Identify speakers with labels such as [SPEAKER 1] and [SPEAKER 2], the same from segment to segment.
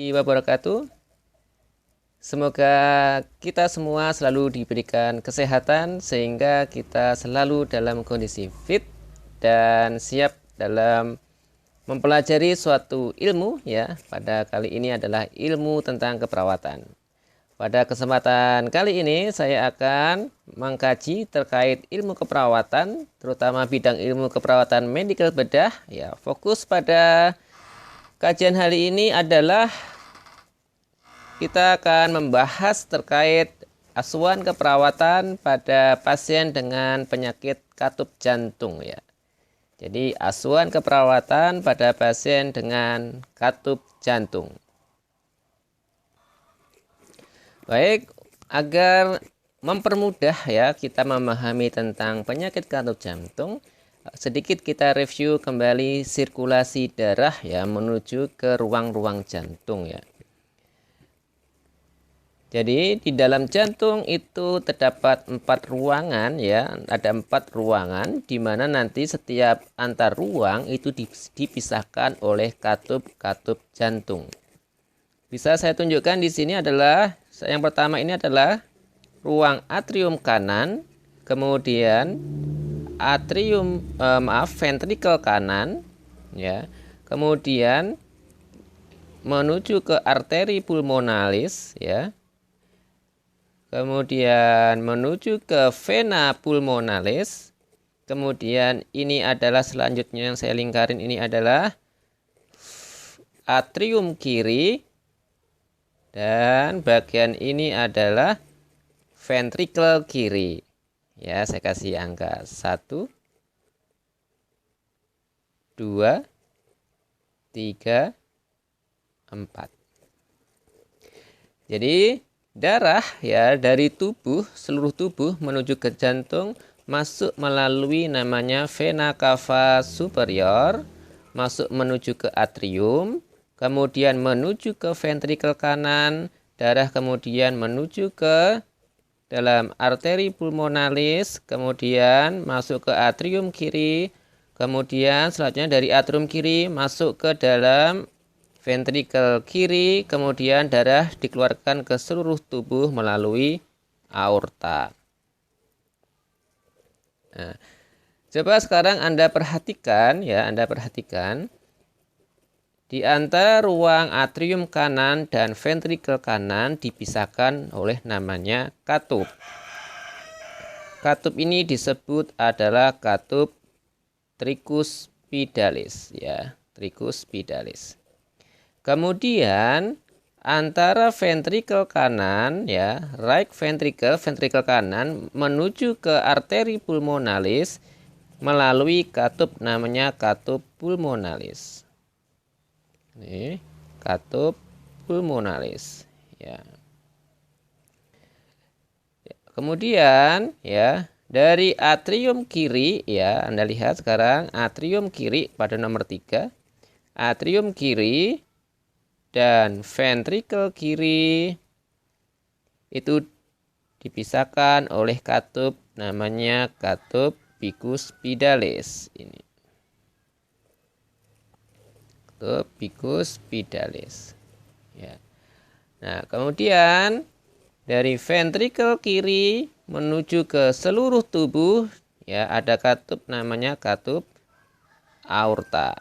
[SPEAKER 1] Wabarakatuh. Semoga kita semua selalu diberikan kesehatan sehingga kita selalu dalam kondisi fit dan siap dalam mempelajari suatu ilmu ya. Pada kali ini adalah ilmu tentang keperawatan. Pada kesempatan kali ini saya akan mengkaji terkait ilmu keperawatan, terutama bidang ilmu keperawatan medical bedah ya. Fokus pada kajian hari ini adalah kita akan membahas terkait asuhan keperawatan pada pasien dengan penyakit katup jantung ya. Jadi asuhan keperawatan pada pasien dengan katup jantung. Baik, agar mempermudah ya kita memahami tentang penyakit katup jantung, sedikit kita review kembali sirkulasi darah ya menuju ke ruang-ruang jantung ya. Jadi di dalam jantung itu terdapat 4 ruangan ya, ada 4 ruangan di mana nanti setiap antar ruang itu dipisahkan oleh katup-katup jantung. Bisa saya tunjukkan di sini adalah yang pertama ini adalah ruang atrium kanan, kemudian ventrikel kanan ya. Kemudian menuju ke arteri pulmonalis ya. Kemudian menuju ke vena pulmonalis. Kemudian ini adalah selanjutnya yang saya lingkarin ini adalah atrium kiri. Dan bagian ini adalah ventrikel kiri. Ya, saya kasih angka 1, 2, 3, 4. Jadi darah ya dari seluruh tubuh menuju ke jantung masuk melalui namanya vena cava superior, masuk menuju ke atrium, kemudian menuju ke ventrikel kanan, darah kemudian menuju ke dalam arteri pulmonalis, kemudian masuk ke atrium kiri, kemudian selanjutnya dari atrium kiri masuk ke dalam ventrikel kiri, kemudian darah dikeluarkan ke seluruh tubuh melalui aorta. Nah, coba sekarang Anda perhatikan ya, di antara ruang atrium kanan dan ventrikel kanan dipisahkan oleh namanya katup. Katup ini disebut adalah katup tricuspidalis ya, tricuspidalis. Kemudian antara ventrikel kanan ya, right ventricle kanan menuju ke arteri pulmonalis melalui katup namanya katup pulmonalis. Ini katup pulmonalis ya. Kemudian ya, dari atrium kiri ya, Anda lihat sekarang atrium kiri pada nomor 3. Atrium kiri dan ventrikel kiri itu dipisahkan oleh katup namanya katup bicuspidalis ini. Katup bicuspidalis. Ya. Nah, kemudian dari ventrikel kiri menuju ke seluruh tubuh ya ada katup namanya katup aorta.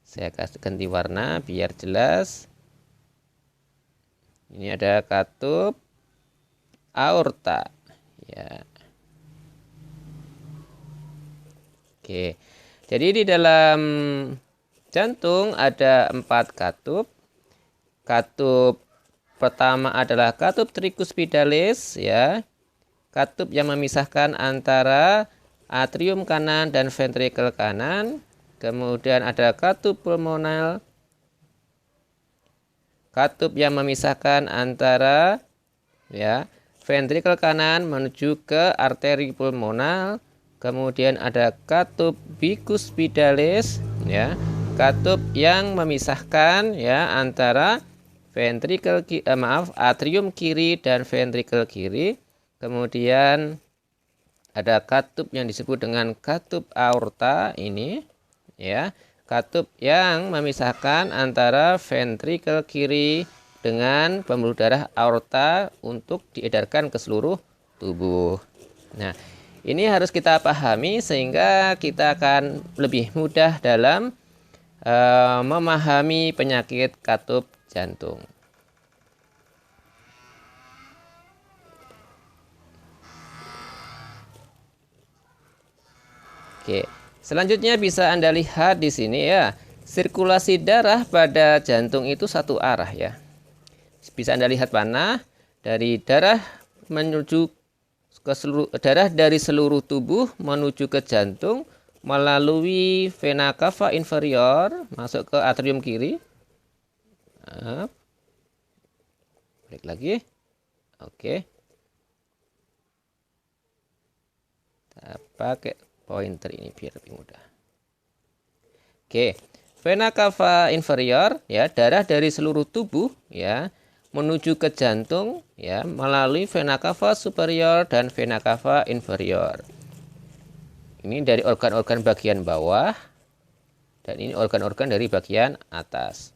[SPEAKER 1] Saya kasih ganti warna biar jelas. Ini ada katup aorta ya. Oke. Jadi di dalam jantung ada 4 katup. Katup pertama adalah katup tricuspidalis ya. Katup yang memisahkan antara atrium kanan dan ventrikel kanan. Kemudian ada katup pulmonal, katup yang memisahkan antara ya ventrikel kanan menuju ke arteri pulmonal. Kemudian ada katup bicuspidalis ya, katup yang memisahkan ya antara atrium kiri dan ventrikel kiri. Kemudian ada katup yang disebut dengan katup aorta ini ya. katup yang memisahkan antara ventrikel kiri dengan pembuluh darah aorta untuk diedarkan ke seluruh tubuh. Nah, ini harus kita pahami sehingga kita akan lebih mudah dalam memahami penyakit katup jantung. Oke, selanjutnya bisa Anda lihat di sini ya, sirkulasi darah pada jantung itu satu arah ya. Bisa Anda lihat panah dari darah menuju ke darah dari seluruh tubuh menuju ke jantung melalui vena cava inferior masuk ke atrium kiri. Nah, balik lagi. Oke. Kita pakai pointer ini biar lebih mudah. Oke, vena cava inferior ya, darah dari seluruh tubuh ya menuju ke jantung ya melalui vena cava superior dan vena cava inferior. Ini dari organ-organ bagian bawah dan ini organ-organ dari bagian atas.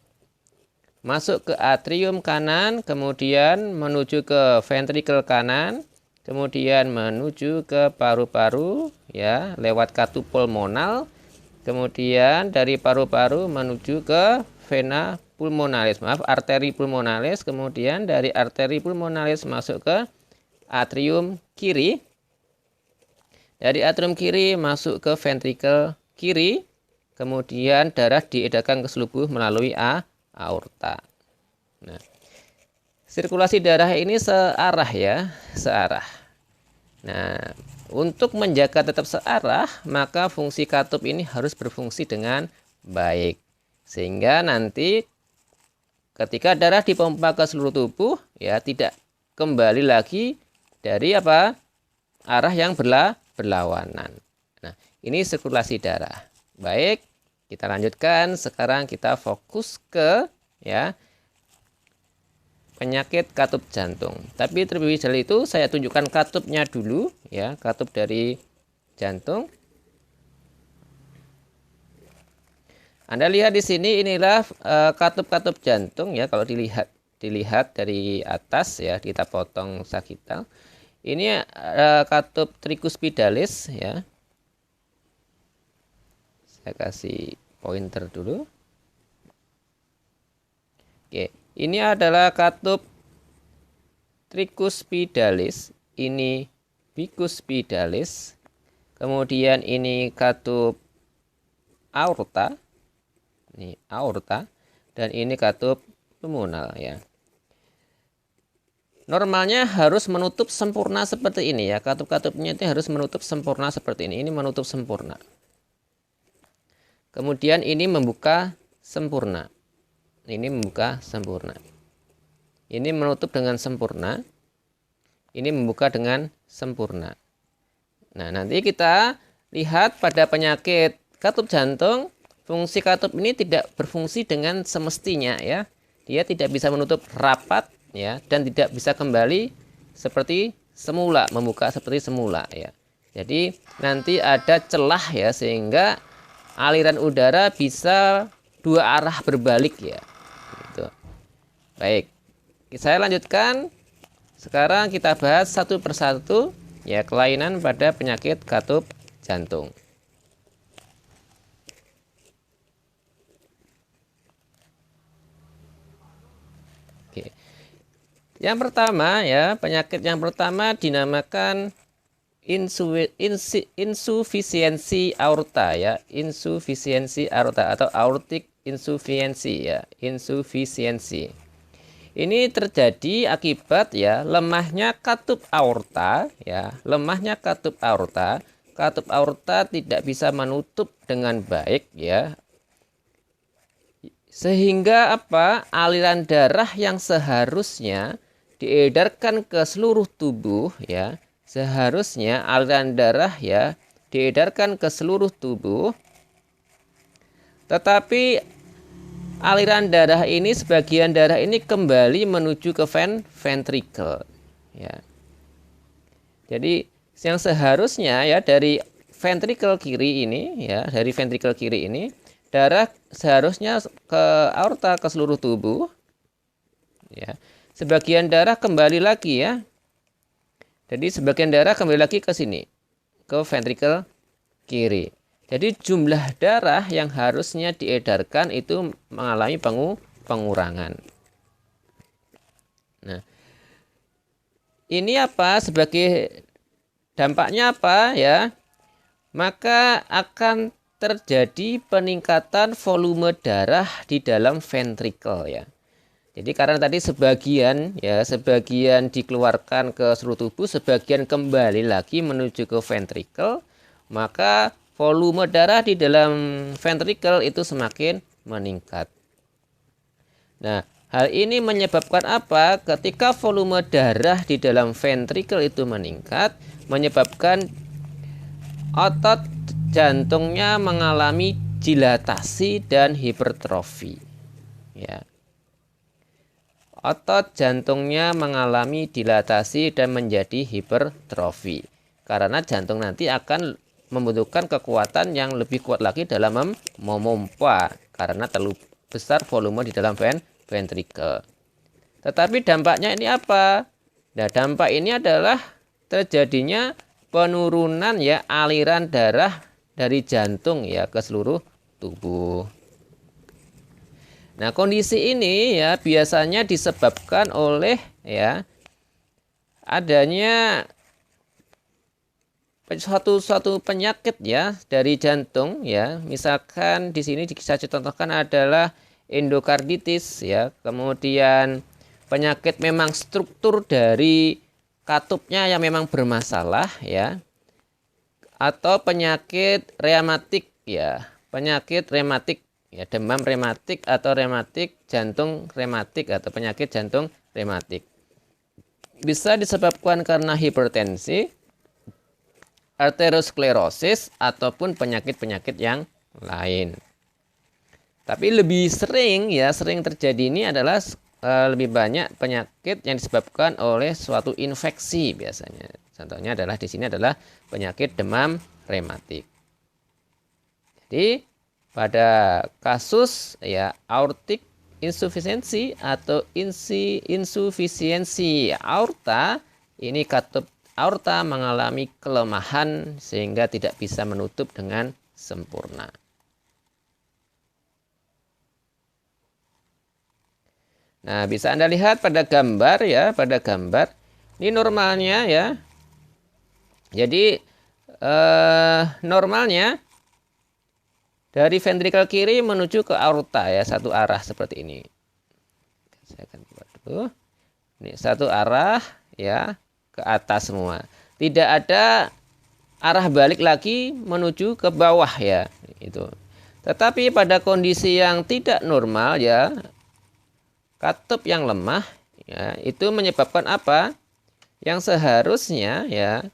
[SPEAKER 1] Masuk ke atrium kanan, kemudian menuju ke ventrikel kanan, kemudian menuju ke paru-paru ya lewat katup pulmonal, kemudian dari paru-paru menuju ke vena pulmonalis, arteri pulmonalis, kemudian dari arteri pulmonalis masuk ke atrium kiri, dari atrium kiri masuk ke ventrikel kiri, kemudian darah diedarkan ke seluruh melalui aorta. Nah, sirkulasi darah ini searah ya, searah. Nah, untuk menjaga tetap searah, maka fungsi katup ini harus berfungsi dengan baik. Sehingga nanti ketika darah dipompa ke seluruh tubuh, ya tidak kembali lagi dari apa? Arah yang berlawanan. Nah, ini sirkulasi darah. Baik, kita lanjutkan. Sekarang kita fokus ke ya penyakit katup jantung. Tapi terlebih dahulu itu saya tunjukkan katupnya dulu ya, katup dari jantung. Anda lihat di sini inilah katup-katup jantung ya, kalau dilihat dari atas ya, kita potong sagital. Ini katup tricuspidalis ya. Saya kasih pointer dulu. Oke, ini adalah katup tricuspidalis, ini bicuspidalis, kemudian ini katup aorta, ini aorta, dan ini katup pulmonal ya. Normalnya harus menutup sempurna seperti ini ya, katup-katupnya itu harus menutup sempurna seperti ini menutup sempurna. Kemudian ini membuka sempurna. Ini membuka sempurna. Ini menutup dengan sempurna. Ini membuka dengan sempurna. Nah, nanti kita lihat pada penyakit katup jantung, fungsi katup ini tidak berfungsi dengan semestinya ya. Dia tidak bisa menutup rapat ya dan tidak bisa kembali seperti semula, membuka seperti semula ya. Jadi nanti ada celah ya sehingga aliran udara bisa dua arah berbalik ya. Gitu. Baik, saya lanjutkan. Sekarang kita bahas satu persatu ya kelainan pada penyakit katup jantung. Oke. Yang pertama ya, penyakit yang pertama dinamakan insufisiensi aorta ya, insufisiensi aorta atau aortic insufficiency ya, insufisiensi. Ini terjadi akibat ya lemahnya katup aorta ya, lemahnya katup aorta. Katup aorta tidak bisa menutup dengan baik ya. Sehingga apa? Aliran darah yang seharusnya diedarkan ke seluruh tubuh ya, seharusnya aliran darah ya diedarkan ke seluruh tubuh, tetapi aliran darah ini, sebagian darah ini kembali menuju ke ventricle ya. Jadi yang seharusnya ya dari ventricle kiri ini ya, dari ventricle kiri ini darah seharusnya ke aorta, ke seluruh tubuh. Ya. Sebagian darah kembali lagi ya. Jadi sebagian darah kembali lagi ke sini, ke ventrikel kiri. Jadi jumlah darah yang harusnya diedarkan itu mengalami pengurangan. Nah, ini apa? Sebagai dampaknya apa ya? Maka akan terjadi peningkatan volume darah di dalam ventrikel ya. Jadi karena tadi sebagian dikeluarkan ke seluruh tubuh, sebagian kembali lagi menuju ke ventrikel, maka volume darah di dalam ventrikel itu semakin meningkat. Nah, hal ini menyebabkan apa? Ketika volume darah di dalam ventrikel itu meningkat, menyebabkan otot jantungnya mengalami dilatasi dan hipertrofi. Ya. Otot jantungnya mengalami dilatasi dan menjadi hipertrofi. Karena jantung nanti akan membutuhkan kekuatan yang lebih kuat lagi dalam memompa karena terlalu besar volume di dalam ventrikel. Tetapi dampaknya ini apa? Nah, dampak ini adalah terjadinya penurunan ya aliran darah dari jantung ya ke seluruh tubuh. Nah, kondisi ini ya biasanya disebabkan oleh ya adanya suatu penyakit ya dari jantung ya. Misalkan di sini saya contohkan adalah endokarditis ya. Kemudian penyakit memang struktur dari katupnya yang memang bermasalah ya. Atau penyakit rematik ya. Penyakit rematik ya, demam rematik atau rematik jantung rematik atau penyakit jantung rematik. Bisa disebabkan karena hipertensi, arteriosklerosis ataupun penyakit-penyakit yang lain. Tapi lebih sering terjadi ini adalah lebih banyak penyakit yang disebabkan oleh suatu infeksi biasanya. Contohnya adalah di sini adalah penyakit demam rematik. Jadi pada kasus ya aortic insufficiency atau insufisiensi aorta, ini katup aorta mengalami kelemahan sehingga tidak bisa menutup dengan sempurna. Nah, bisa Anda lihat pada gambar ya, pada gambar ini normalnya ya. Jadi normalnya dari ventrikel kiri menuju ke aorta ya, satu arah seperti ini. Saya akan buat dulu. Ini satu arah ya, ke atas semua. Tidak ada arah balik lagi menuju ke bawah ya, itu. Tetapi pada kondisi yang tidak normal ya, katup yang lemah ya, itu menyebabkan apa? Yang seharusnya ya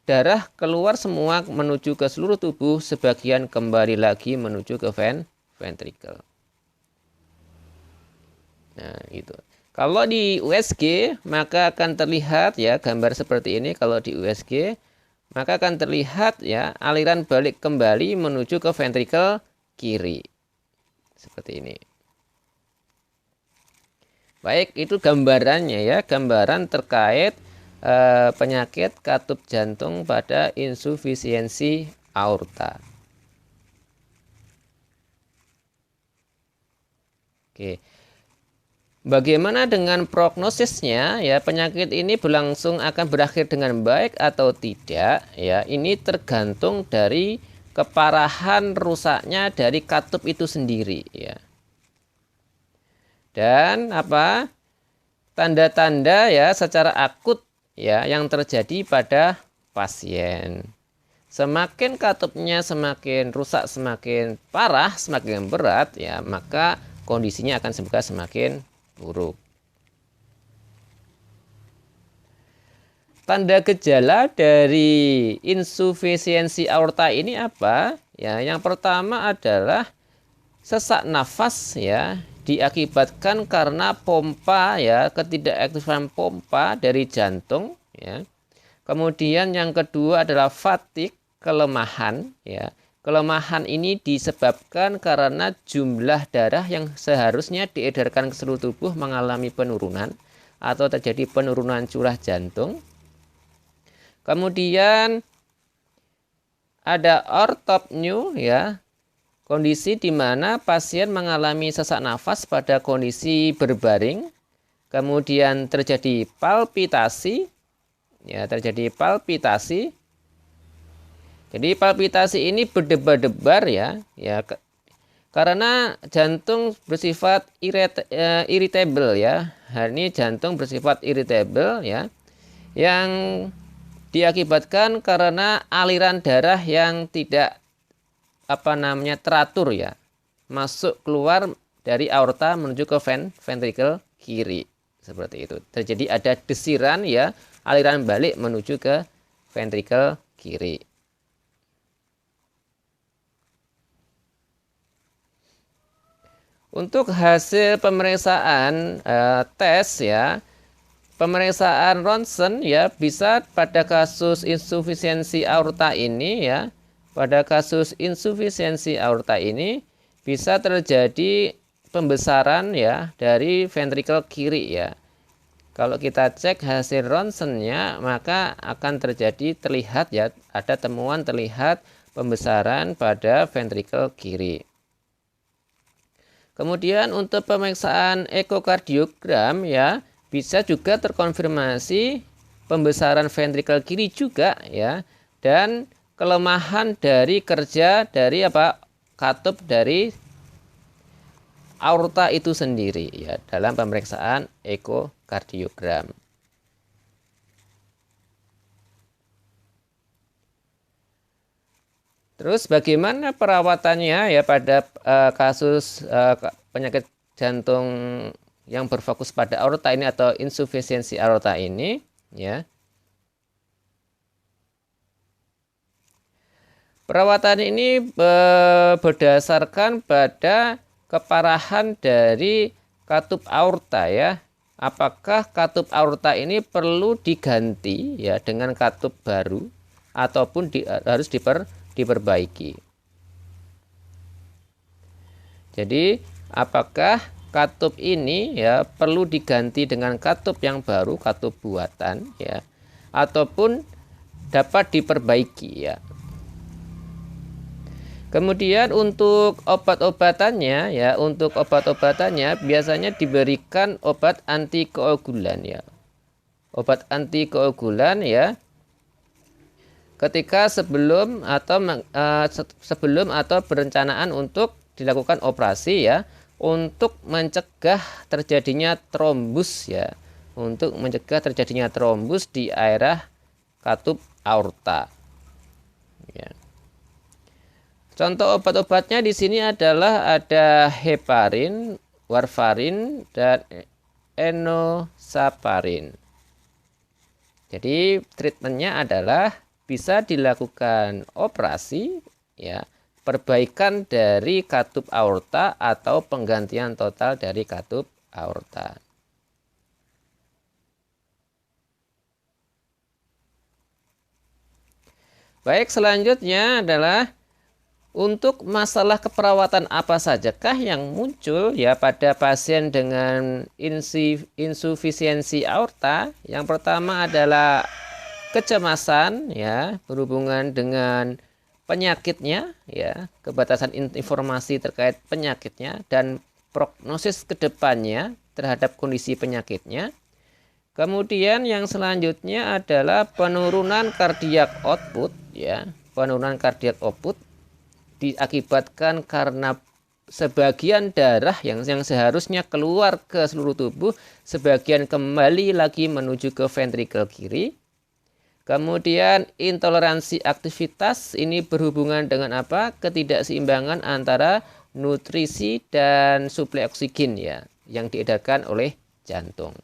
[SPEAKER 1] darah keluar semua menuju ke seluruh tubuh, sebagian kembali lagi menuju ke ventrikel. Nah, itu. Kalau di USG maka akan terlihat ya gambar seperti ini. Kalau di USG maka akan terlihat ya aliran balik kembali menuju ke ventrikel kiri. Seperti ini. Baik, itu gambarannya ya, gambaran terkait penyakit katup jantung pada insufisiensi aorta. Oke. Bagaimana dengan prognosisnya ya, penyakit ini berlangsung akan berakhir dengan baik atau tidak ya, ini tergantung dari keparahan rusaknya dari katup itu sendiri ya. Dan apa? Tanda-tanda ya secara akut ya yang terjadi pada pasien. Semakin katupnya semakin rusak, semakin parah, semakin berat ya, maka kondisinya akan semakin buruk. Tanda gejala dari insufisiensi aorta ini apa? Ya, yang pertama adalah sesak nafas ya, diakibatkan karena pompa ya, ketidakaktifan pompa dari jantung ya. Kemudian yang kedua adalah fatigue, kelemahan ya, Kelemahan ini disebabkan karena jumlah darah yang seharusnya diedarkan ke seluruh tubuh mengalami penurunan atau terjadi penurunan curah jantung. Kemudian ada orthopnea, ya, kondisi di mana pasien mengalami sesak nafas pada kondisi berbaring. Kemudian terjadi palpitasi, ya, terjadi palpitasi. Jadi palpitasi ini berdebar-debar, ya, karena jantung bersifat irritable, ya. Hari ini jantung bersifat irritable, ya, yang diakibatkan karena aliran darah yang tidak teratur, ya, masuk keluar dari aorta menuju ke ventrikel kiri, seperti itu. Terjadi ada desiran, ya, aliran balik menuju ke ventrikel kiri. Untuk hasil pemeriksaan tes, ya, pemeriksaan ronsen, ya, bisa pada kasus insufisiensi aorta ini, ya, pada kasus insufisiensi aorta ini bisa terjadi pembesaran, ya, dari ventrikel kiri, ya. Kalau kita cek hasil ronsennya, maka akan terlihat, ya, ada temuan terlihat pembesaran pada ventrikel kiri. Kemudian untuk pemeriksaan ekokardiogram, ya, bisa juga terkonfirmasi pembesaran ventrikel kiri juga, ya, dan kelemahan dari kerja dari katup dari aorta itu sendiri, ya, dalam pemeriksaan ekokardiogram. Terus bagaimana perawatannya, ya, pada kasus penyakit jantung yang berfokus pada aorta ini atau insufisiensi aorta ini, ya. Perawatan ini berdasarkan pada keparahan dari katup aorta, ya. Apakah katup aorta ini perlu diganti, ya, dengan katup baru ataupun harus diperbaiki. Jadi apakah katup ini, ya, perlu diganti dengan katup yang baru, katup buatan, ya, ataupun dapat diperbaiki, ya. Kemudian untuk obat-obatannya, ya, untuk obat-obatannya biasanya diberikan obat antikoagulan, ya. Obat antikoagulan, ya, ketika sebelum atau perencanaan untuk dilakukan operasi, ya, untuk mencegah terjadinya trombus, ya, untuk mencegah terjadinya trombus di daerah katup aorta, ya. Contoh obat-obatnya di sini adalah ada heparin, warfarin, dan enoxaparin. Jadi treatmentnya adalah bisa dilakukan operasi, ya, perbaikan dari katup aorta atau penggantian total dari katup aorta. Baik, selanjutnya adalah untuk masalah keperawatan apa sajakah yang muncul, ya, pada pasien dengan insufisiensi aorta. Yang pertama adalah kecemasan, ya, berhubungan dengan penyakitnya, ya, kebatasan informasi terkait penyakitnya dan prognosis kedepannya terhadap kondisi penyakitnya. Kemudian yang selanjutnya adalah penurunan kardiak output, ya, penurunan kardiak output diakibatkan karena sebagian darah yang seharusnya keluar ke seluruh tubuh, sebagian kembali lagi menuju ke ventrikel kiri. Kemudian intoleransi aktivitas ini berhubungan dengan ketidakseimbangan antara nutrisi dan suplai oksigen, ya, yang diedarkan oleh jantung.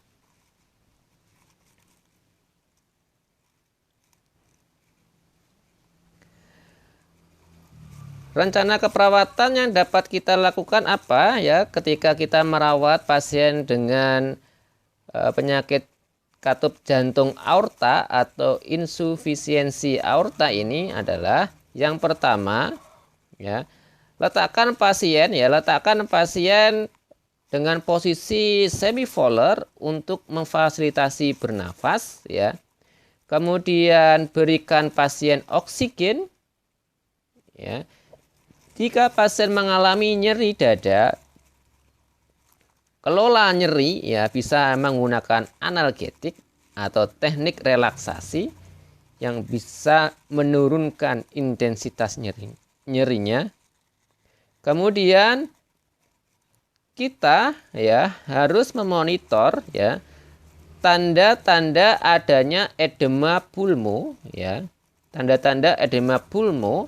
[SPEAKER 1] Rencana keperawatan yang dapat kita lakukan apa, ya, ketika kita merawat pasien dengan penyakit katup jantung aorta atau insufisiensi aorta ini adalah yang pertama, Ya. Letakkan pasien dengan posisi semivolar untuk memfasilitasi bernafas, ya. Kemudian berikan pasien oksigen, ya. Jika pasien mengalami nyeri dada, kelola nyeri, ya, bisa menggunakan analgetik atau teknik relaksasi yang bisa menurunkan intensitas nyerinya. Kemudian kita, ya, harus memonitor, ya, tanda-tanda adanya edema pulmo, ya. Tanda-tanda edema pulmo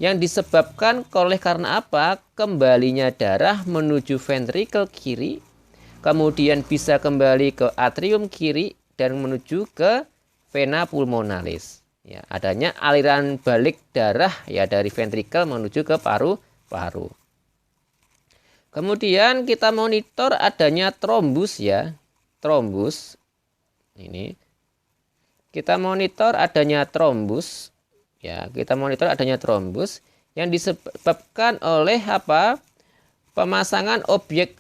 [SPEAKER 1] yang disebabkan oleh karena apa? Kembalinya darah menuju ventrikel kiri, kemudian bisa kembali ke atrium kiri dan menuju ke vena pulmonalis. Ya, adanya aliran balik darah, ya, dari ventrikel menuju ke paru-paru. Kemudian kita monitor adanya trombus, ya. Trombus. Ini. Kita monitor adanya trombus, ya. Kita monitor adanya trombus yang disebabkan oleh apa? Pemasangan objek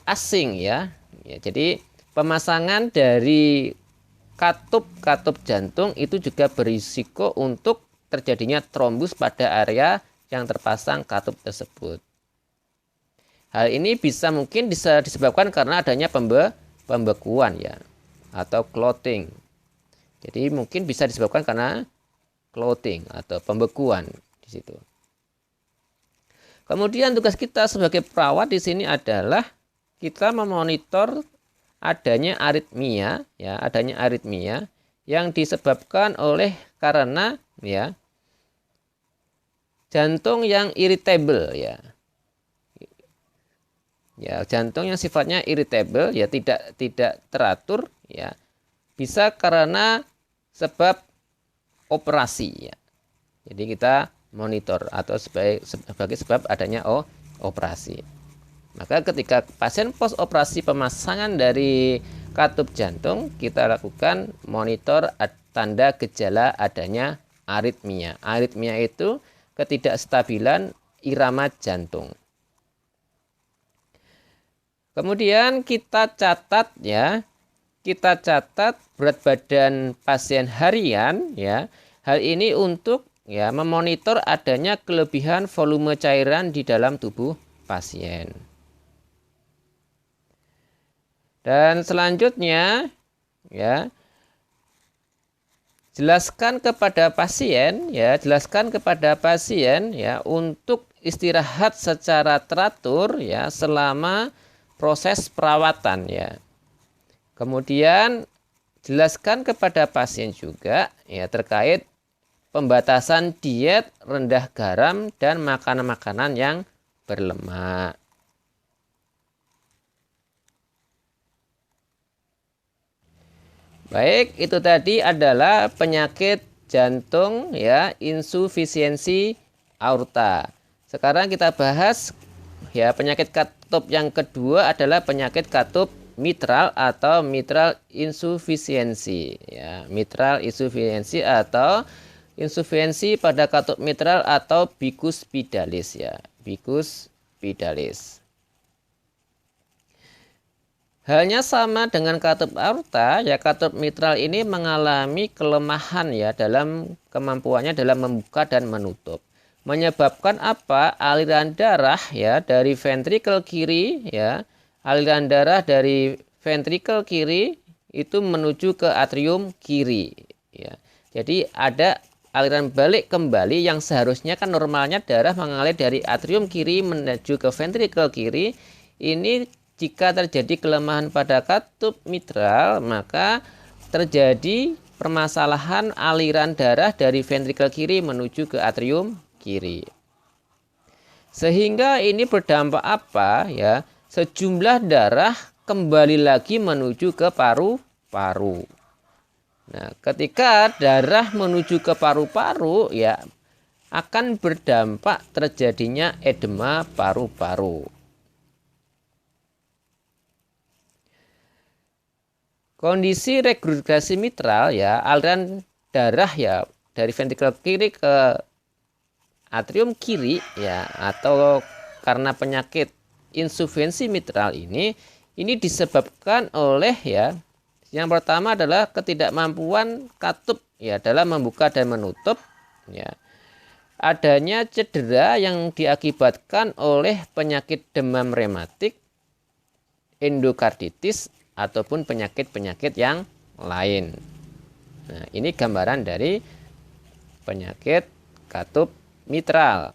[SPEAKER 1] asing, ya. Ya, jadi pemasangan dari katup jantung itu juga berisiko untuk terjadinya trombus pada area yang terpasang katup tersebut. Hal ini mungkin bisa disebabkan karena adanya pembekuan, ya, atau clotting. Jadi mungkin bisa disebabkan karena clotting atau pembekuan di situ. Kemudian tugas kita sebagai perawat di sini adalah kita memonitor adanya aritmia, ya, adanya aritmia yang disebabkan oleh karena, ya, jantung yang irritable, ya. Ya, jantung yang sifatnya irritable, ya, tidak teratur, ya. Bisa karena sebab operasi, ya. Jadi kita monitor atau sebagai sebab adanya operasi. Maka ketika pasien post operasi pemasangan dari katup jantung, kita lakukan monitor tanda gejala adanya aritmia. Aritmia itu ketidakstabilan irama jantung. Kemudian kita catat, ya. Kita catat berat badan pasien harian, ya. Hal ini untuk, ya, memonitor adanya kelebihan volume cairan di dalam tubuh pasien. Dan selanjutnya, ya, jelaskan kepada pasien, ya, untuk istirahat secara teratur, ya, selama proses perawatan, ya. Kemudian jelaskan kepada pasien juga, ya, terkait pembatasan diet rendah garam dan makanan-makanan yang berlemak. Baik, itu tadi adalah penyakit jantung, ya, insufisiensi aorta. Sekarang kita bahas, ya, penyakit katup yang kedua adalah penyakit katup mitral atau mitral insufisiensi, ya, mitral insufisiensi atau insufiensi pada katup mitral atau bikuspidalis, ya, bikuspidalis. Halnya sama dengan katup aorta, ya, katup mitral ini mengalami kelemahan, ya, dalam kemampuannya dalam membuka dan menutup. Menyebabkan apa? Aliran darah, ya, dari ventrikel kiri, ya, aliran darah dari ventrikel kiri itu menuju ke atrium kiri, ya. Jadi ada aliran balik kembali yang seharusnya kan normalnya darah mengalir dari atrium kiri menuju ke ventrikel kiri. Ini jika terjadi kelemahan pada katup mitral, maka terjadi permasalahan aliran darah dari ventrikel kiri menuju ke atrium kiri. Sehingga ini berdampak apa, ya? Sejumlah darah kembali lagi menuju ke paru-paru. Nah, ketika darah menuju ke paru-paru, ya, akan berdampak terjadinya edema paru-paru. Kondisi regurgitasi mitral, ya, aliran darah, ya, dari ventrikel kiri ke atrium kiri ya, atau karena penyakit insufiensi mitral ini disebabkan oleh ya, yang pertama adalah ketidakmampuan katup ya dalam membuka dan menutup ya. Adanya cedera yang diakibatkan oleh penyakit demam rematik, endokarditis ataupun penyakit-penyakit yang lain. Nah, ini gambaran dari penyakit katup mitral.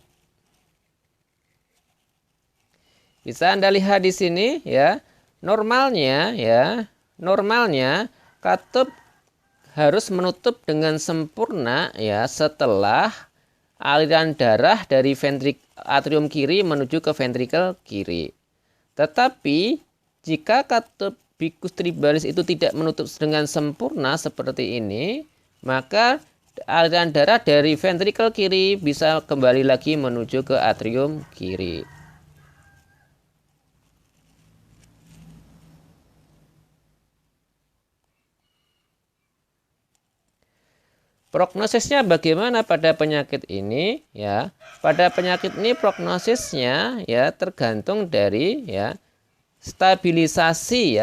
[SPEAKER 1] Bisa Anda lihat di sini ya, normalnya katup harus menutup dengan sempurna ya setelah aliran darah dari atrium kiri menuju ke ventrikel kiri. Tetapi jika katup vicus tribalis itu tidak menutup dengan sempurna seperti ini, maka aliran darah dari ventrikel kiri bisa kembali lagi menuju ke atrium kiri. Prognosisnya bagaimana pada penyakit ini ya? Pada penyakit ini prognosisnya ya tergantung dari ya stabilisasi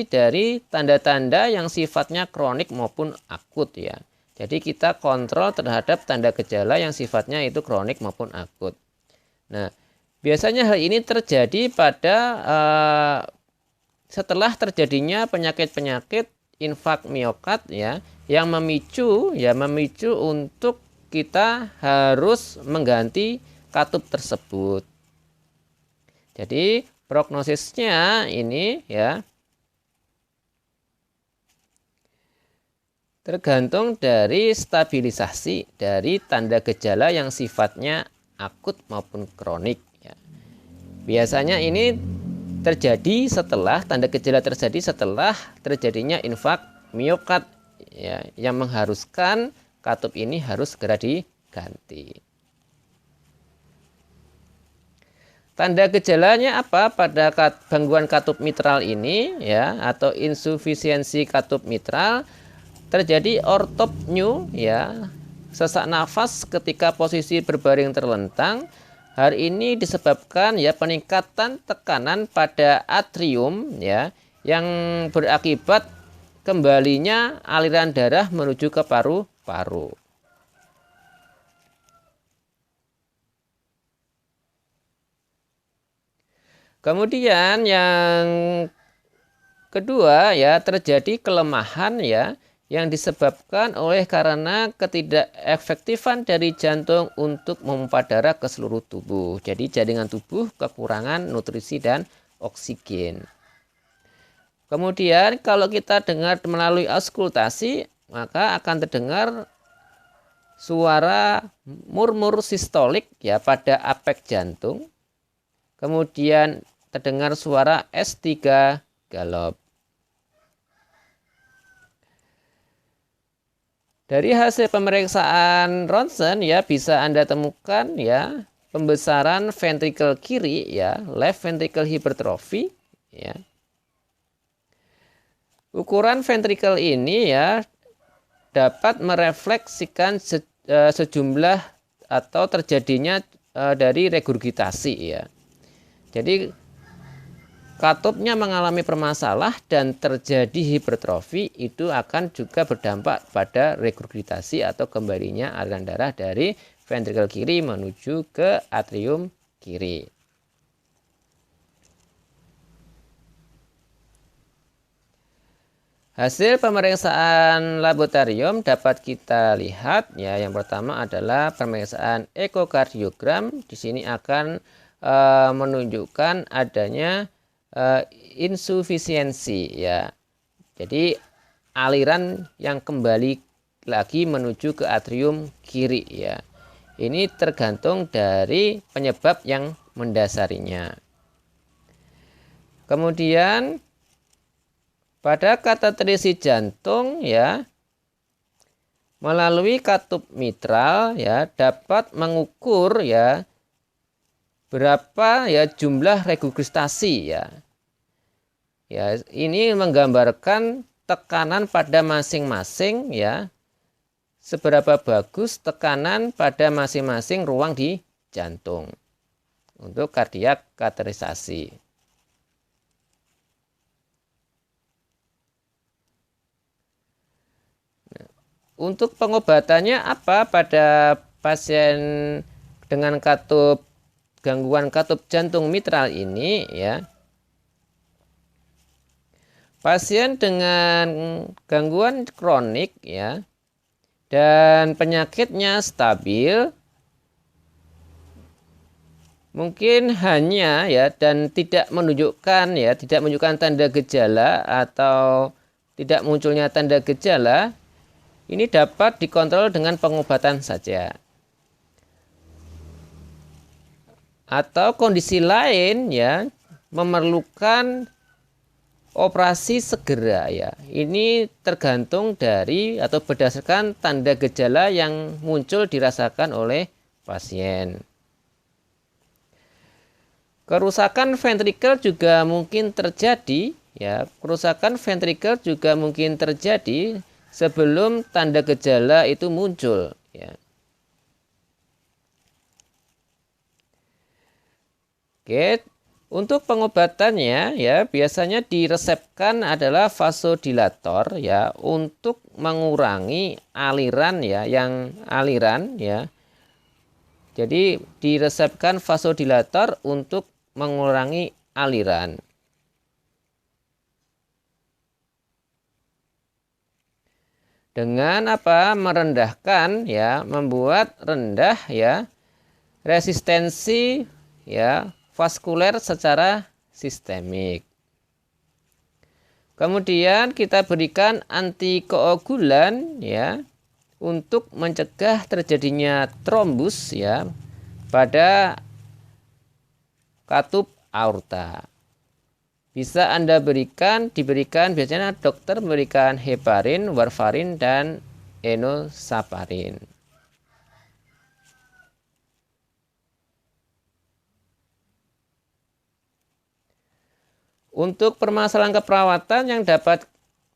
[SPEAKER 1] dari tanda-tanda yang sifatnya kronik maupun akut ya. Jadi kita kontrol terhadap tanda gejala yang sifatnya itu kronik maupun akut. Nah, biasanya hal ini terjadi pada setelah terjadinya penyakit-penyakit infak miokard ya, yang memicu untuk kita harus mengganti katup tersebut. Jadi prognosisnya ini ya tergantung dari stabilisasi dari tanda gejala yang sifatnya akut maupun kronik ya. Biasanya ini terjadi setelah tanda gejala terjadi setelah terjadinya infak miokard ya, yang mengharuskan katup ini harus segera diganti. Tanda gejalanya apa pada gangguan katup mitral ini ya, atau insufisiensi katup mitral? Terjadi ortopneu ya, sesak nafas ketika posisi berbaring terlentang. Hal ini disebabkan ya peningkatan tekanan pada atrium ya, yang berakibat kembalinya aliran darah menuju ke paru-paru. Kemudian yang kedua ya, terjadi kelemahan ya yang disebabkan oleh karena ketidakefektifan dari jantung untuk memompa darah ke seluruh tubuh. Jadi jaringan tubuh kekurangan nutrisi dan oksigen. Kemudian kalau kita dengar melalui auskultasi, maka akan terdengar suara murmur sistolik ya pada apek jantung. Kemudian terdengar suara S3 galop. Dari hasil pemeriksaan ronsen ya bisa Anda temukan ya pembesaran ventrikel kiri ya, left ventricle hypertrophy ya. Ukuran ventrikel ini ya dapat merefleksikan sejumlah atau terjadinya dari regurgitasi ya. Jadi katupnya mengalami permasalahan dan terjadi hipertrofi, itu akan juga berdampak pada regurgitasi atau kembalinya aliran darah dari ventrikel kiri menuju ke atrium kiri. Hasil pemeriksaan laboratorium dapat kita lihat ya, yang pertama adalah pemeriksaan ekokardiogram. Di sini akan menunjukkan adanya insufisiensi ya. Jadi aliran yang kembali lagi menuju ke atrium kiri ya. Ini tergantung dari penyebab yang mendasarinya. Kemudian pada kateterisasi jantung ya, melalui katup mitral ya dapat mengukur ya berapa ya jumlah regurgitasi ya. Ya, ini menggambarkan tekanan pada masing-masing ya seberapa bagus tekanan pada masing-masing ruang di jantung untuk kardiak kateterisasi. Untuk pengobatannya apa pada pasien dengan gangguan katup jantung mitral ini ya? Pasien dengan gangguan kronik ya dan penyakitnya stabil mungkin hanya ya dan tidak menunjukkan tanda gejala atau tidak munculnya tanda gejala, ini dapat dikontrol dengan pengobatan saja. Atau kondisi lain ya memerlukan operasi segera ya. Ini tergantung dari atau berdasarkan tanda gejala yang muncul dirasakan oleh pasien. Kerusakan ventrikel juga mungkin terjadi ya. Kerusakan ventrikel juga mungkin terjadi sebelum tanda gejala itu muncul ya. Oke, untuk pengobatannya ya biasanya diresepkan adalah vasodilator ya untuk mengurangi aliran ya Jadi diresepkan vasodilator untuk mengurangi aliran. Dengan apa? Merendahkan ya, membuat rendah ya resistensi ya vaskuler secara sistemik. Kemudian kita berikan antikoagulan ya untuk mencegah terjadinya trombus ya pada katup aorta. Bisa Anda diberikan biasanya dokter memberikan heparin, warfarin, dan enoxaparin. Untuk permasalahan keperawatan yang dapat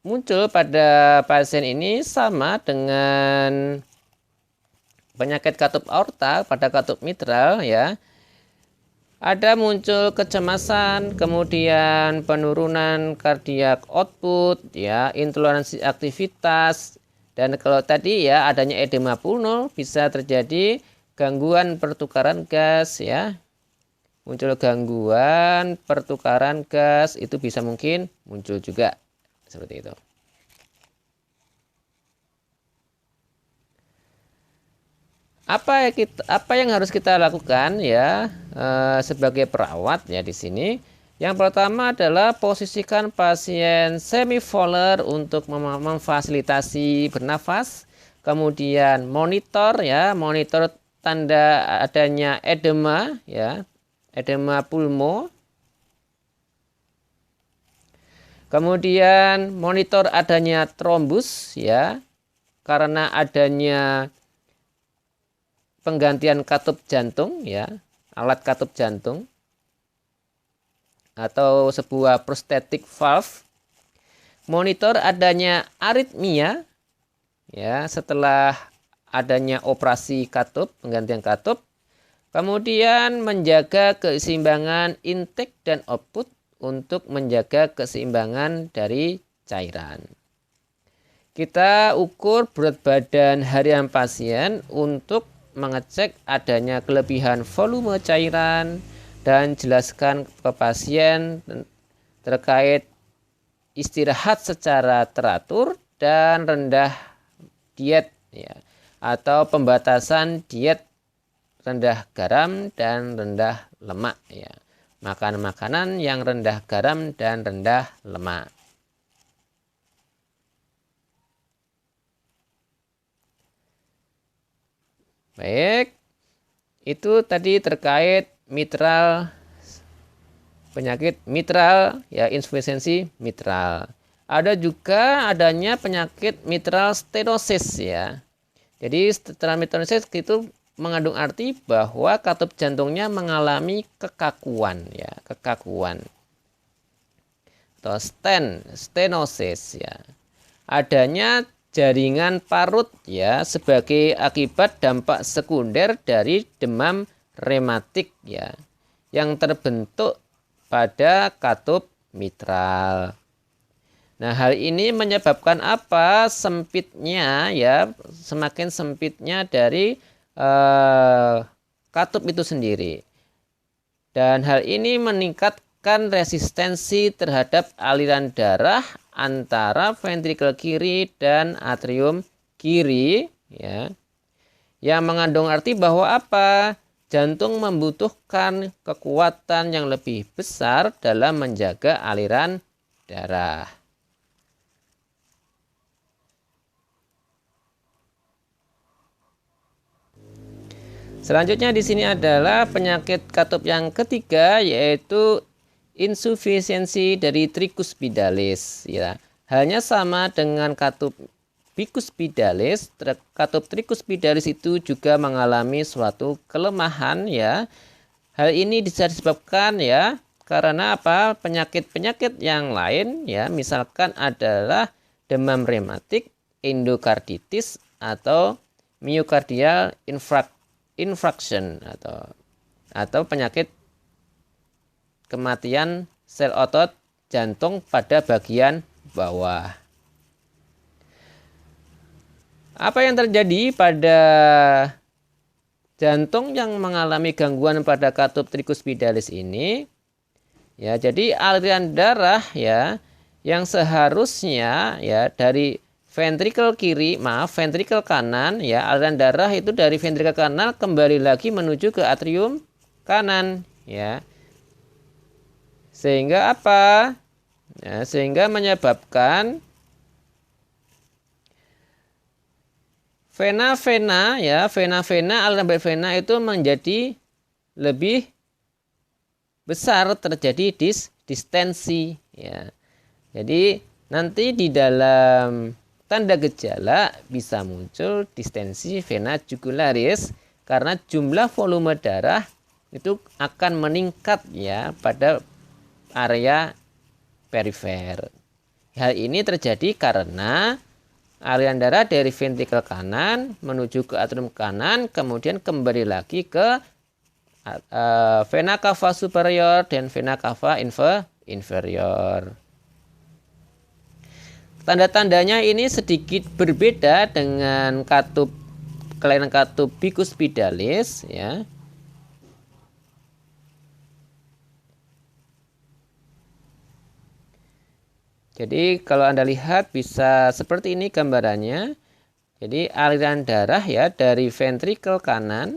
[SPEAKER 1] muncul pada pasien ini sama dengan penyakit katup aorta pada katup mitral ya. Ada muncul kecemasan, kemudian penurunan kardiak output, ya, intoleransi aktivitas, dan kalau tadi ya adanya edema pulmo bisa terjadi gangguan pertukaran gas, ya, muncul gangguan pertukaran gas itu bisa mungkin muncul juga seperti itu. Apa yang harus kita lakukan ya sebagai perawat ya di sini? Yang pertama adalah posisikan pasien semivolar untuk memfasilitasi bernafas. Kemudian monitor tanda adanya edema ya, edema pulmo. Kemudian monitor adanya trombus ya, karena adanya penggantian katup jantung ya, alat katup jantung atau sebuah prosthetic valve. Monitor adanya aritmia ya setelah adanya operasi katup, penggantian katup. Kemudian menjaga keseimbangan intake dan output untuk menjaga keseimbangan dari cairan. Kita ukur berat badan harian pasien untuk mengecek adanya kelebihan volume cairan dan jelaskan ke pasien terkait istirahat secara teratur dan rendah diet ya, atau pembatasan diet rendah garam dan rendah lemak ya. Makan makanan yang rendah garam dan rendah lemak. Baik, itu tadi terkait penyakit mitral ya, insufinsiensi mitral. Ada juga adanya penyakit mitral stenosis ya. Jadi mitral stenosis itu mengandung arti bahwa katup jantungnya mengalami kekakuan ya, kekakuan atau stenosis ya. Adanya jaringan parut ya sebagai akibat dampak sekunder dari demam rematik ya yang terbentuk pada katup mitral. Nah, hal ini menyebabkan apa? Sempitnya ya, semakin sempitnya dari katup itu sendiri. Dan hal ini meningkatkan resistensi terhadap aliran darah antara ventrikel kiri dan atrium kiri ya. Yang mengandung arti bahwa apa? Jantung membutuhkan kekuatan yang lebih besar dalam menjaga aliran darah. Selanjutnya di sini adalah penyakit katup yang ketiga, yaitu insufisiensi dari tricuspidalis ya. Halnya sama dengan katup bicuspidalis, katup tricuspidalis itu juga mengalami suatu kelemahan ya. Hal ini bisa disebabkan ya karena apa? Penyakit-penyakit yang lain ya, misalkan adalah demam rematik, endokarditis atau myocardial infarction atau penyakit kematian sel otot jantung pada bagian bawah. Apa yang terjadi pada jantung yang mengalami gangguan pada katup tricuspidalis ini? Ya, jadi aliran darah ya yang seharusnya ya dari ventrikel kanan ya, aliran darah itu dari ventrikel kanan kembali lagi menuju ke atrium kanan ya. Sehingga apa? Ya, sehingga menyebabkan vena-vena ya, aliran vena itu menjadi lebih besar, terjadi distensi ya. Jadi nanti di dalam tanda gejala bisa muncul distensi vena jugularis karena jumlah volume darah itu akan meningkat ya pada area perifer. Hal ini terjadi karena aliran darah dari ventrikel kanan menuju ke atrium kanan kemudian kembali lagi ke vena cava superior dan vena cava inferior. Tanda-tandanya ini sedikit berbeda dengan kelainan katup bicuspidalis ya. Jadi kalau Anda lihat bisa seperti ini gambarannya. Jadi aliran darah ya dari ventrikel kanan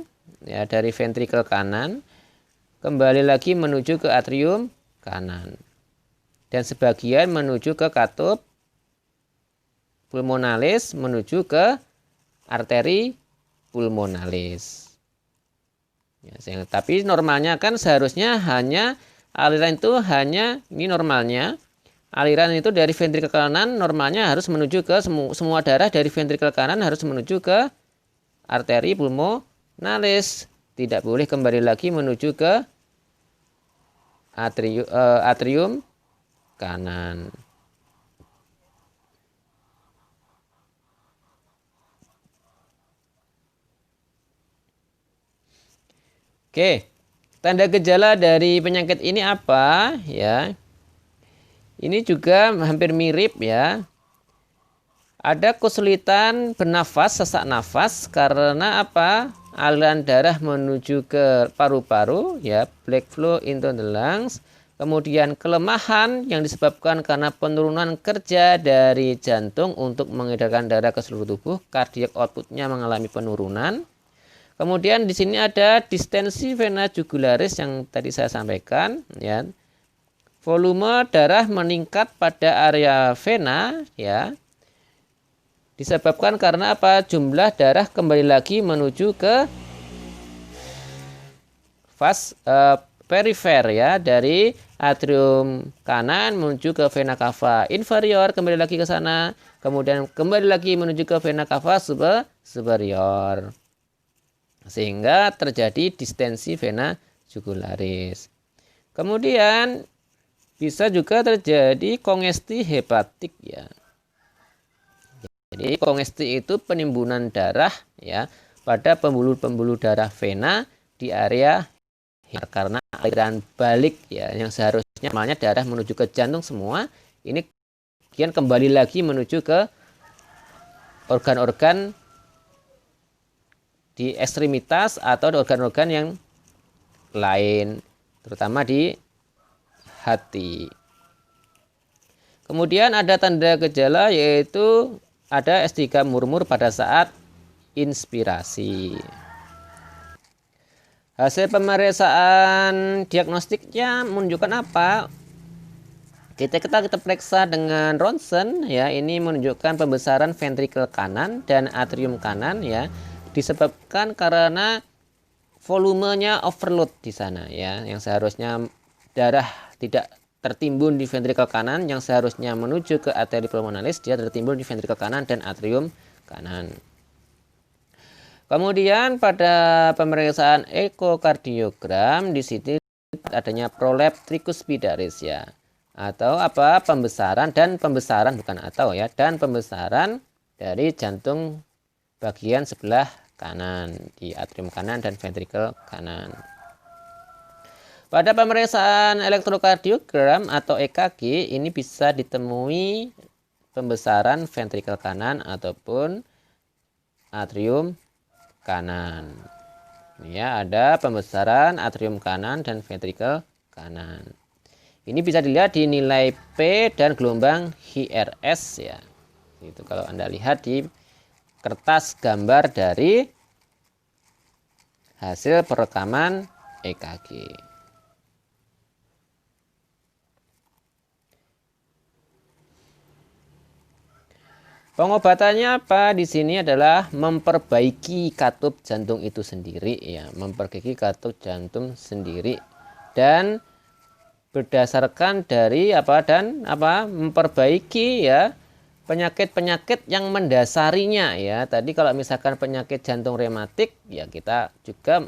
[SPEAKER 1] kembali lagi menuju ke atrium kanan. Dan sebagian menuju ke katup pulmonalis menuju ke arteri pulmonalis. Ya, tapi normalnya kan seharusnya hanya aliran itu ini normalnya. Aliran itu dari ventrikel kanan normalnya harus menuju ke semua darah dari ventrikel kanan harus menuju ke arteri pulmonalis. Tidak boleh kembali lagi menuju ke atrium kanan. Oke, tanda gejala dari penyakit ini apa ya? Ini juga hampir mirip ya. Ada kesulitan bernafas, sesak nafas karena apa? Aliran darah menuju ke paru-paru ya, black flow into the lungs. Kemudian kelemahan yang disebabkan karena penurunan kerja dari jantung untuk mengedarkan darah ke seluruh tubuh, cardiac outputnya mengalami penurunan. Kemudian di sini ada distensi vena jugularis yang tadi saya sampaikan ya. Volume darah meningkat pada area vena ya. Disebabkan karena apa? Jumlah darah kembali lagi menuju ke perifer ya, dari atrium kanan menuju ke vena cava inferior, kembali lagi ke sana, kemudian kembali lagi menuju ke vena cava superior. Sehingga terjadi distensi vena jugularis. Kemudian bisa juga terjadi kongesti hepatik ya. Jadi kongesti itu penimbunan darah ya pada pembuluh-pembuluh darah vena di area karena aliran balik ya yang seharusnya normalnya darah menuju ke jantung semua, ini kemudian kembali lagi menuju ke organ-organ di ekstremitas atau organ-organ yang lain, terutama di hati. Kemudian ada tanda gejala yaitu ada S3 murmur pada saat inspirasi. Hasil pemeriksaan diagnostiknya menunjukkan apa? Kita periksa dengan ronsen ya, ini menunjukkan pembesaran ventrikel kanan dan atrium kanan ya, disebabkan karena volumenya overload di sana ya, yang seharusnya darah tidak tertimbun di ventrikel kanan, yang seharusnya menuju ke arteri pulmonalis, dia tertimbun di ventrikel kanan dan atrium kanan. Kemudian pada pemeriksaan ekokardiogram di sini adanya prolapse tricuspidalis ya, atau apa, pembesaran bukan atau ya, dan pembesaran dari jantung bagian sebelah kanan di atrium kanan dan ventrikel kanan. Pada pemeriksaan elektrokardiogram atau EKG ini bisa ditemui pembesaran ventrikel kanan ataupun atrium kanan. Ini ya, ada pembesaran atrium kanan dan ventrikel kanan. Ini bisa dilihat di nilai P dan gelombang HRS ya. Itu kalau Anda lihat di kertas gambar dari hasil perekaman EKG. Pengobatannya apa? Di sini adalah memperbaiki katup jantung itu sendiri ya, memperbaiki katup jantung sendiri dan berdasarkan dari memperbaiki ya penyakit-penyakit yang mendasarinya ya. Tadi kalau misalkan penyakit jantung rematik ya, kita juga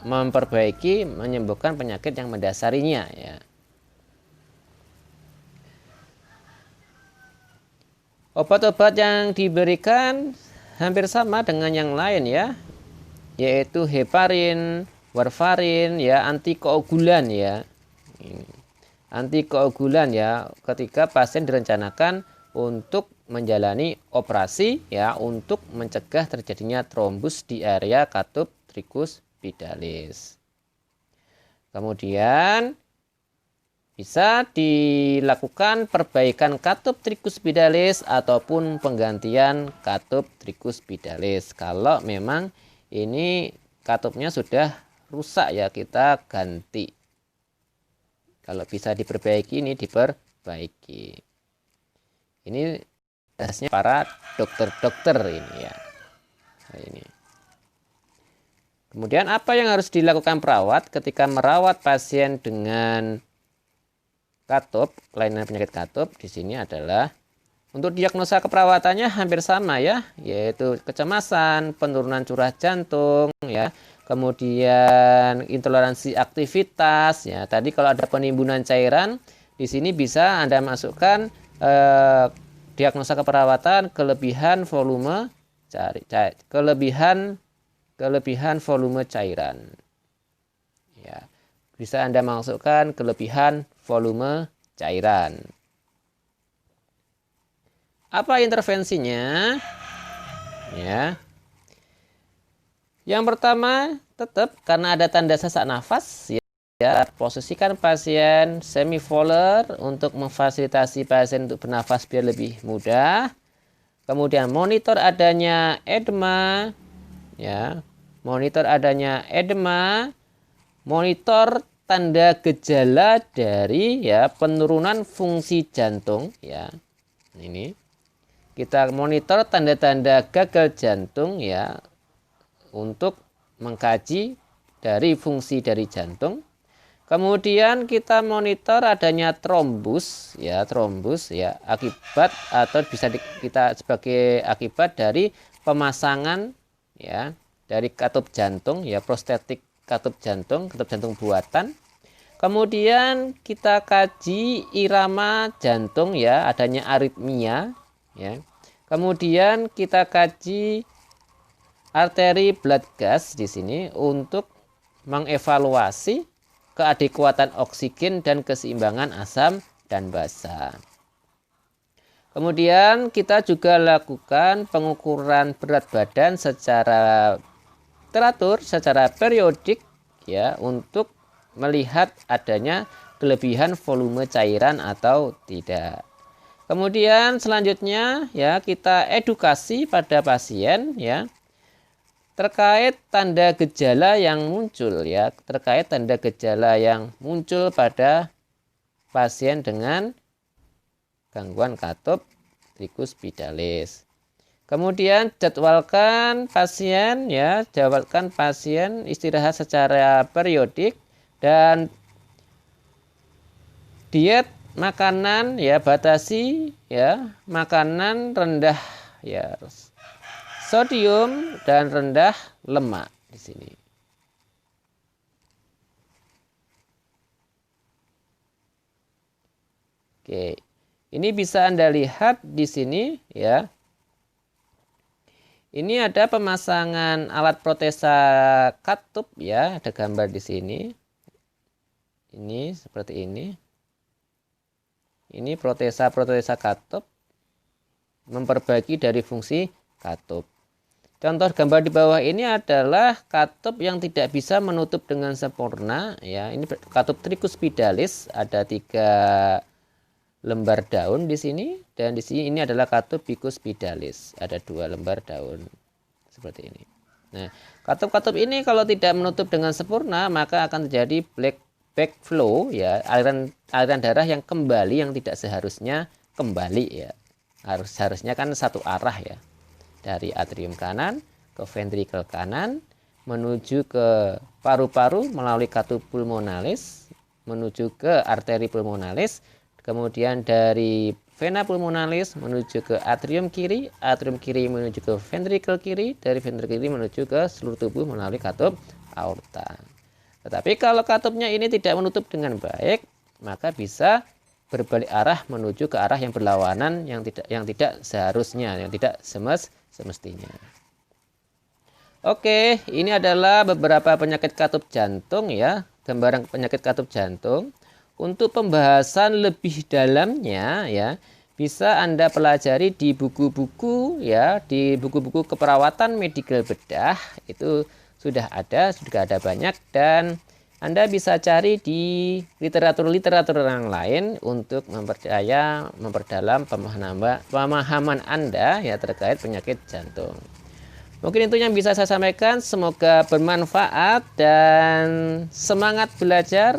[SPEAKER 1] memperbaiki menyembuhkan penyakit yang mendasarinya ya. Obat-obat yang diberikan hampir sama dengan yang lain ya, yaitu heparin, warfarin ya, antikoagulan ya. Antikoagulan ya, ketika pasien direncanakan untuk menjalani operasi ya, untuk mencegah terjadinya trombus di area katup tricuspidalis. Kemudian bisa dilakukan perbaikan katup tricuspidalis ataupun penggantian katup tricuspidalis. Kalau memang ini katupnya sudah rusak ya, kita ganti. Kalau bisa diperbaiki, ini diperbaiki. Ini tugasnya para dokter-dokter ini ya. Ini. Kemudian apa yang harus dilakukan perawat ketika merawat pasien dengan katup, kelainan penyakit katup? Di sini adalah untuk diagnosa keperawatannya hampir sama ya, yaitu kecemasan, penurunan curah jantung ya, kemudian intoleransi aktivitas ya. Tadi kalau ada penimbunan cairan, di sini bisa Anda masukkan diagnosa keperawatan kelebihan volume volume cairan. Ya. Bisa Anda masukkan kelebihan volume cairan. Apa intervensinya? Ya. Yang pertama, tetap karena ada tanda sesak nafas ya, posisikan pasien semivolar untuk memfasilitasi pasien untuk bernafas biar lebih mudah. Kemudian monitor adanya edema ya. Monitor adanya edema, monitor tanda gejala dari ya penurunan fungsi jantung ya. Ini kita monitor tanda-tanda gagal jantung ya, untuk mengkaji dari fungsi dari jantung. Kemudian kita monitor adanya trombus ya, akibat atau bisa kita sebagai akibat dari pemasangan ya dari katup jantung ya, prostetik katup jantung buatan. Kemudian kita kaji irama jantung ya, adanya aritmia ya. Kemudian kita kaji arteri blood gas di sini untuk mengevaluasi keadekuatan oksigen dan keseimbangan asam dan basa. Kemudian kita juga lakukan pengukuran berat badan secara teratur, secara periodik ya, untuk melihat adanya kelebihan volume cairan atau tidak. Kemudian selanjutnya ya, kita edukasi pada pasien ya terkait tanda gejala yang muncul ya, terkait tanda gejala yang muncul pada pasien dengan gangguan katup tricuspidalis. Kemudian jadwalkan pasien istirahat secara periodik, dan diet makanan ya, batasi ya makanan rendah ya sodium dan rendah lemak di sini. Oke. Ini bisa Anda lihat di sini ya. Ini ada pemasangan alat protesa katup ya, ada gambar di sini. Ini seperti ini. Ini protesa katup memperbaiki dari fungsi katup. Contoh gambar di bawah ini adalah katup yang tidak bisa menutup dengan sempurna ya. Ini katup tricuspidalis, ada 3 lembar daun di sini, dan di sini ini adalah katup bicuspidalis, ada 2 lembar daun seperti ini. Nah, katup-katup ini kalau tidak menutup dengan sempurna maka akan terjadi backflow ya, aliran darah yang kembali yang tidak seharusnya kembali ya. Harusnya kan satu arah ya, dari atrium kanan ke ventrikel kanan menuju ke paru-paru melalui katup pulmonalis menuju ke arteri pulmonalis, kemudian dari vena pulmonalis menuju ke atrium kiri menuju ke ventrikel kiri, dari ventrikel kiri menuju ke seluruh tubuh melalui katup aorta. Tetapi kalau katupnya ini tidak menutup dengan baik, maka bisa berbalik arah menuju ke arah yang berlawanan, yang tidak seharusnya, yang tidak semestinya. Oke, ini adalah beberapa penyakit katup jantung ya, gambaran penyakit katup jantung. Untuk pembahasan lebih dalamnya ya, bisa Anda pelajari di buku-buku ya, di buku-buku keperawatan medikal bedah, itu sudah ada banyak, dan Anda bisa cari di literatur yang lain untuk memperdalam pemahaman Anda ya terkait penyakit jantung. Mungkin itu yang bisa saya sampaikan, semoga bermanfaat dan semangat belajar,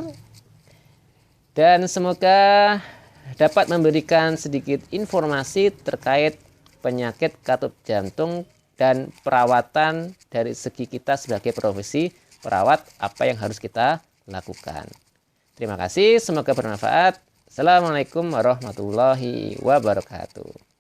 [SPEAKER 1] dan semoga dapat memberikan sedikit informasi terkait penyakit katup jantung dan perawatan dari segi kita sebagai profesi perawat, apa yang harus kita lakukan. Terima kasih, semoga bermanfaat. Assalamualaikum warahmatullahi wabarakatuh.